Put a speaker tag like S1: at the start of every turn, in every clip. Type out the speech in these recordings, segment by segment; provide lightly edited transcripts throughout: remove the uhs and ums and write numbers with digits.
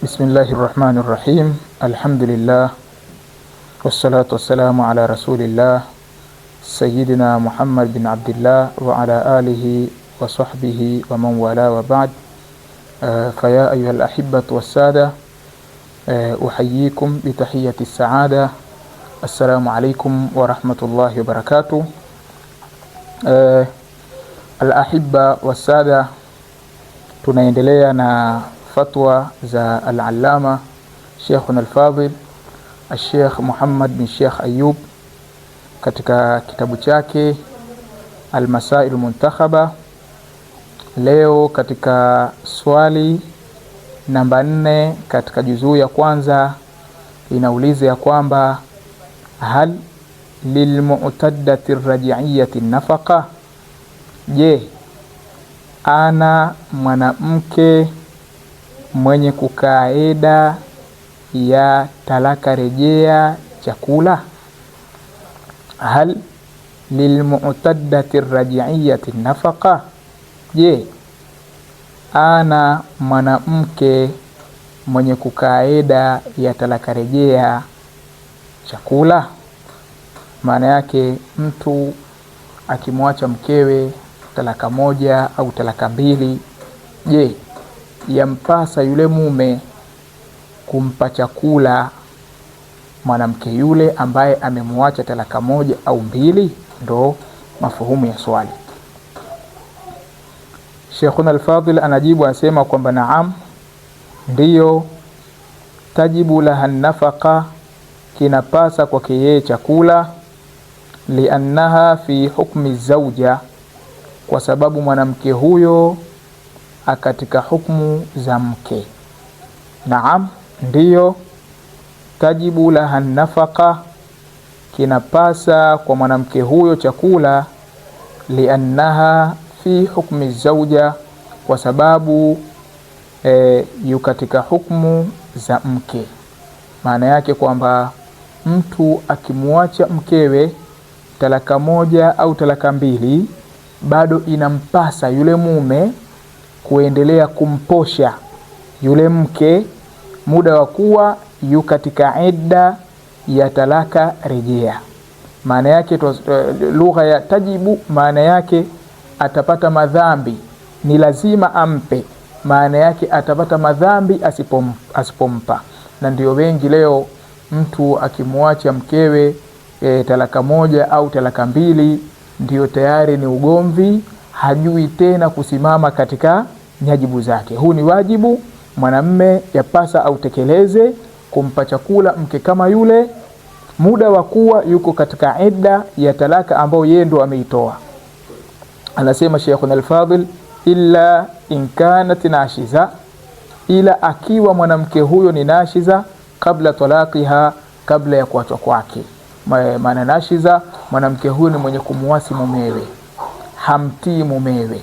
S1: Bismillahirrahmanirrahim. Alhamdulillah. Wassalatu wassalamu ala rasulillah Sayyidina Muhammad bin Abdullah wa ala alihi wa sahbihi wa man wala wa ba'd. Faya ayyuhal ahibbatu wassada, uhayyikum bitahiyyati as-sa'ada. Assalamu alaykum wa rahmatullahi wa barakatuh. Al-ahibba wassada, tunaendelea na fatwa za al-allama Sheikhuna al-Fadhil al-Sheikh Muhammad bin Sheikh Ayub katika kitabu chake Al-Masail Muntakhaba. Leo katika swali namba 4 katika juzuu ya kwanza inauliza ya kwamba hal lilmu'taddati ar-raj'iyyati nafaqa, je, ana mwanamke mwenye kukaida ya talaka rejea chakula? Hal lilmu'taddati ar-raj'iyyati nafaqa, je, ana mwanamke mwenye kukaida ya talaka rejea chakula? Maana yake mtu akimwacha mkewe talaka moja au talaka mbili, je, yampasa yule mume kumpa chakula mwanamke yule ambaye amemwacha talaka moja au mbili? Ndo mafuhumu ya swali. Sheikhuna al-Fadhil anajibu, anasema kwamba naam, ndiyo, tajibu laha nafaqa, kinapasa kwake yeye chakula, liannaha fi hukmi zawja, kwa sababu mwanamke huyo akatika hukumu za mke. Naam, ndiyo, tajibu laha nafaqa, kinapasa kwa mwanamke huyo chakula, liannaha fi hukmi zawja, kwa sababu yu katika hukumu za mke. Maana yake kwamba mtu akimwacha mkewe talaka moja au talaka mbili, bado inampasa yule mume kuendelea kumposha yule mke muda wa kuwa yu katika idda ya talaka rejea. Maana yake lugha ya tajibu, maana yake atapata madhambi, ni lazima ampe. Maana yake atapata madhambi asipompa. Na ndio wengi leo mtu akimwacha mkewe talaka moja au talaka mbili, ndio tayari ni ugomvi, hajui tena kusimama katika nyajibu zake. Huu ni wajibu mwanamme yapasa au tekeleze, kumpa chakula mke kama yule muda wa kuwa yuko katika idda ya talaka ambao yeye ndo ameitoa. Anasema Sheikhuna al-Fadhil, illa in kanat nashiza, ila akiwa mwanamke huyo ni nashiza kabla talaqiha, kabla ya kuachwa kwake. Maana nashiza, mwanamke huyo ni mwenye kumuasi mumewe, hamtii mumewe.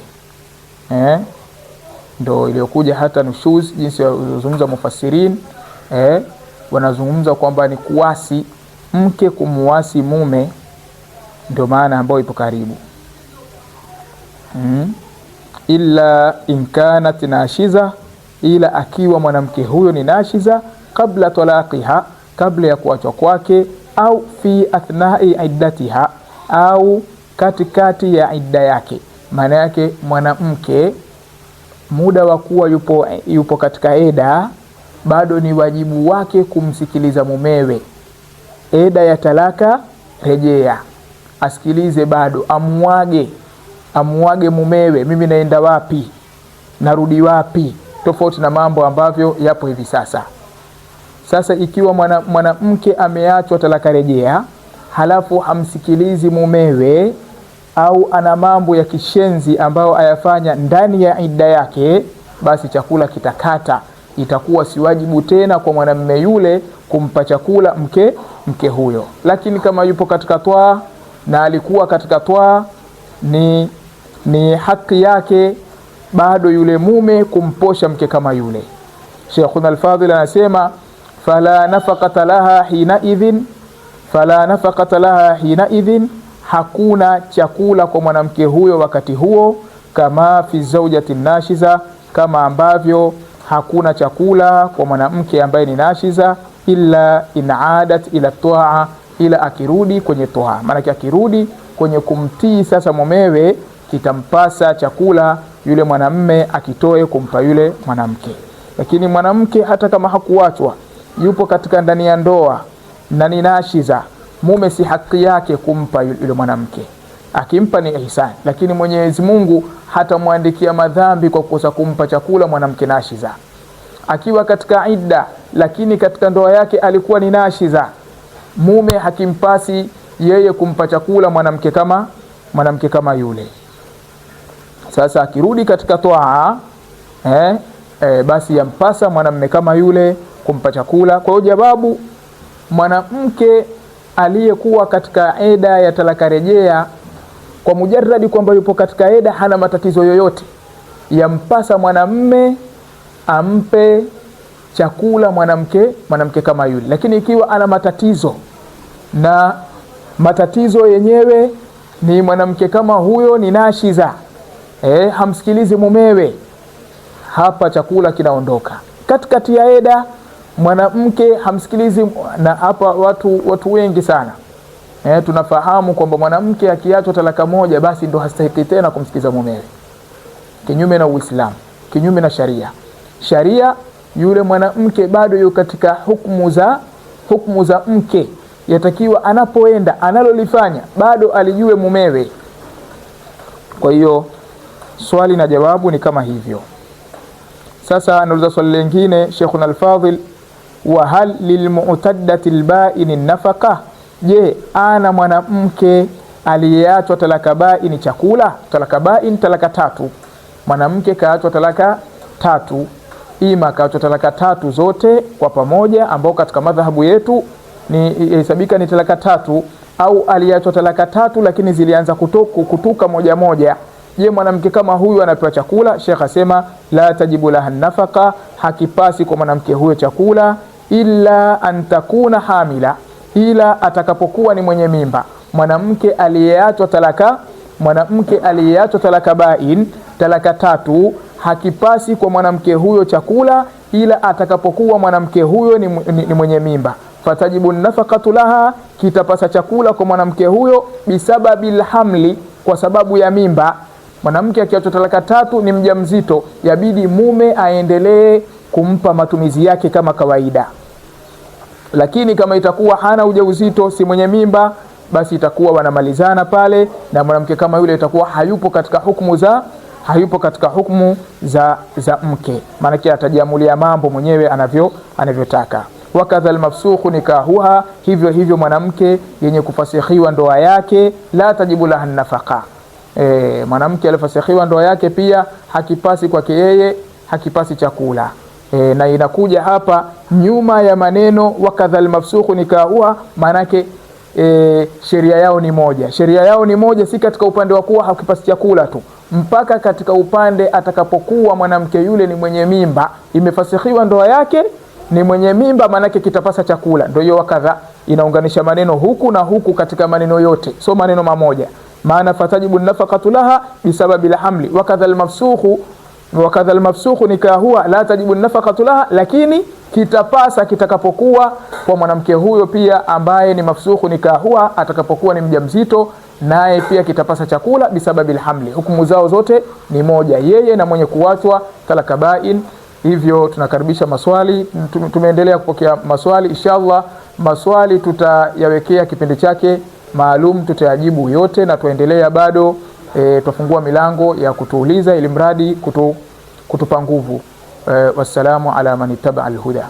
S1: Ndo iliyokuja hata nushuz, jinsi wazungumza mufassirin, wanazungumza kwamba ni kuasi mke kumuasi mume, ndio maana ambayo ipo karibu. Illa in kanat nashiza, ila akiwa mwanamke huyo ni nashiza kabla talaqiha, kabla ya kuachwa kwake, au fi athnai iddatiha, au katikati ya idda yake. Maana yake mwanamke muda wa kuwa yupo katika eda, bado ni wajibu wake kumsikiliza mumewe. Eda ya talaka rejea, asikilize, bado amuage mumewe, mimi naenda wapi, narudi wapi, tofauti na mambo ambavyo yapo hivi sasa. Sasa ikiwa mwanamke ameachwa talaka rejea, halafu hamsikilizi mumewe, au ana mambo ya kishenzi ambayo ayafanya ndani ya idda yake, basi chakula kitakata. Itakuwa si wajibu tena kwa mwanamume yule kumpa chakula mke huyo. Lakini kama yupo katika toa na alikuwa katika toa, ni haki yake bado yule mume kumposha mke kama yule. Sheikhuna al-Fadhil anasema fala nafaqata laha hina idhin, hakuna chakula kwa mwanamke huyo wakati huo, kama fi zawjati nashiza, kama ambavyo hakuna chakula kwa mwanamke ambaye ni nashiza illa in adat ila toa, ila akirudi kwenye toa. Maana akirudi kwenye kumtii sasa mumewe, kitampasa chakula yule mwanamme akitoe kumpa yule mwanamke. Lakini mwanamke hata kama hakuachwa, yupo katika ndani ya ndoa na ni nashiza, mume si haki yake kumpa yule mwanamke. Akimpa ni ihsan, lakini Mwenyezi Mungu hatamwandikia madhambi kwa kukosa kumpa chakula mwanamke nashiza. Akiwa katika idda lakini katika ndoa yake alikuwa ni nashiza, mume hakimpasi yeye kumpa chakula mwanamke kama yule. Sasa akirudi katika toa basi yampasa mwanamume kama yule kumpa chakula. Kwa hiyo jawabu, mwanamke aliyekuwa katika eda ya talaka rejea, kwa mujarradi kwamba yupo katika eda, hana matatizo yoyote, yampasa mwanamume ampe chakula mwanamke kama yule. Lakini ikiwa ana matatizo na matatizo yenyewe ni mwanamke kama huyo ni nashiza, hamsikilizi mumewe, hapa chakula kinaondoka. Katikati ya eda mwanamke hamsikilizi, na hapa watu wengi sana tunafahamu kwamba mwanamke akiachwa talaka moja basi ndo hastahiki tena kumsikiza mumewe, kinyume na Uislamu, kinyume na sharia. Yule mwanamke bado yuko katika hukumu za mke, yatakiwa anapoenda analolifanya bado alijue mumewe. Kwa hiyo swali na jawabu ni kama hivyo. Sasa nauliza swali lingine, Sheikhuna al-Fadhil, wa hal lilmu'taddati al-ba'in nafaqa? Je, ana mwanamke aliyeachwa talaka ba'in chakula? Talaka ba'in talaka tatu. Mwanamke kaachwa talaka tatu, ima kaachwa talaka tatu zote kwa pamoja, ambao katika madhahabu yetu ni hesabika ni talaka tatu, au aliachwa talaka tatu lakini zilianza kutuka moja moja. Je, mwanamke kama huyu anapewa chakula? Sheikh asema la tajibu laha nafaqa, hakipasi kwa mwanamke huyo chakula, illa an takuna hamila, ila atakapokuwa ni mwenye mimba. Mwanamke aliyeachwa talaka ba'in talaka tatu, hakipasi kwa mwanamke huyo chakula ila atakapokuwa mwanamke huyo ni mwenye mimba. Fatajibu nafaqatu laha, kitapasa chakula kwa mwanamke huyo bisababil hamli, kwa sababu ya mimba. Mwanamke akiachwa talaka tatu ni mjamzito, yabidi mume aendelee kumpa matumizi yake kama kawaida. Lakini kama itakuwa hana ujauzito, si mwenye mimba, basi itakuwa wanamalizana pale, na mwanamke kama yule itakuwa hayupo katika hukumu za mke, maana atajiamulia mambo mwenyewe anavyotaka. Wakadha almafsukhu nikahuha, hivyo mwanamke yenye kufasikhiwa ndoa yake, la tajibu laha nafaqa. Mwanamke alifasikhiwa ndoa yake pia hakipasi kwake yeye, hakipasi chakula. Na inakuja hapa nyuma ya maneno wakadha almafsukhu nikahuha, manake sheria yao ni moja, si katika upande wa kuwa hakipasi chakula tu, mpaka katika upande atakapokuwa mwanamke yule ni mwenye mimba, imefasikhiwa ndoa yake, ni mwenye mimba, manake kitapasa chakula. Ndio hiyo wakadha inaunganisha maneno huku na huku katika maneno yote, so maneno mamoja. Maana fatajibu nafaqatu laha bisababil hamli, wakadha almafsukhu nikahuha la tajibu nafaqatu laha, lakini kitapasa kitakapokuwa kwa mwanamke huyo pia ambaye ni mafsukhu nikahuha, atakapokuwa ni mjamzito, naye pia kitapasa chakula bisababil hamli. Hukumu zao zote ni moja, yeye na mwenye kuachwa talaka ba'in. Hivyo tunakaribisha maswali. Tumeendelea kupokea maswali, inshallah maswali tutayawekea kipindi chake maalum, tutayajibu yote, na tuendelea bado tufungua milango ya kutuuliza ili mradi kutupa nguvu. Wassalamu ala man ittaba al-huda.